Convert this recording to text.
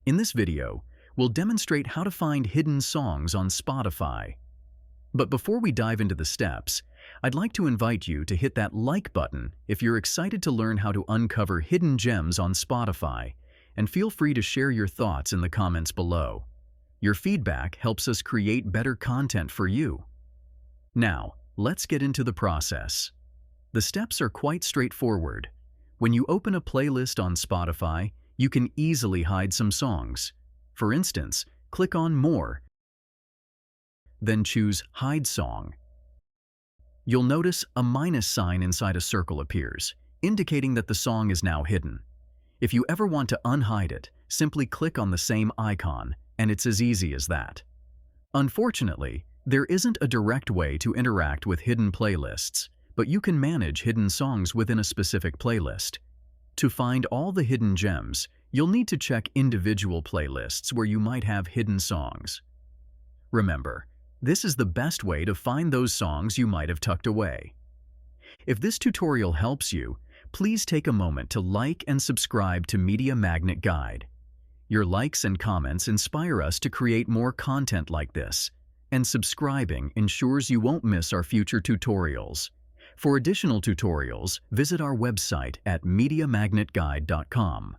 In this video, we'll demonstrate how to find hidden songs on Spotify. But before we dive into the steps, I'd like to invite you to hit that like button if you're excited to learn how to uncover hidden gems on Spotify, and feel free to share your thoughts in the comments below. Your feedback helps us create better content for you. Now, let's get into the process. The steps are quite straightforward. When you open a playlist on Spotify, you can easily hide some songs. For instance, click on More, then choose Hide Song. You'll notice a minus sign inside a circle appears, indicating that the song is now hidden. If you ever want to unhide it, simply click on the same icon, and it's as easy as that. Unfortunately, there isn't a direct way to interact with hidden playlists, but you can manage hidden songs within a specific playlist. To find all the hidden gems, you'll need to check individual playlists where you might have hidden songs. Remember, this is the best way to find those songs you might have tucked away. If this tutorial helps you, please take a moment to like and subscribe to Media Magnet Guide. Your likes and comments inspire us to create more content like this, and subscribing ensures you won't miss our future tutorials. For additional tutorials, visit our website at MediaMagnetGuide.com.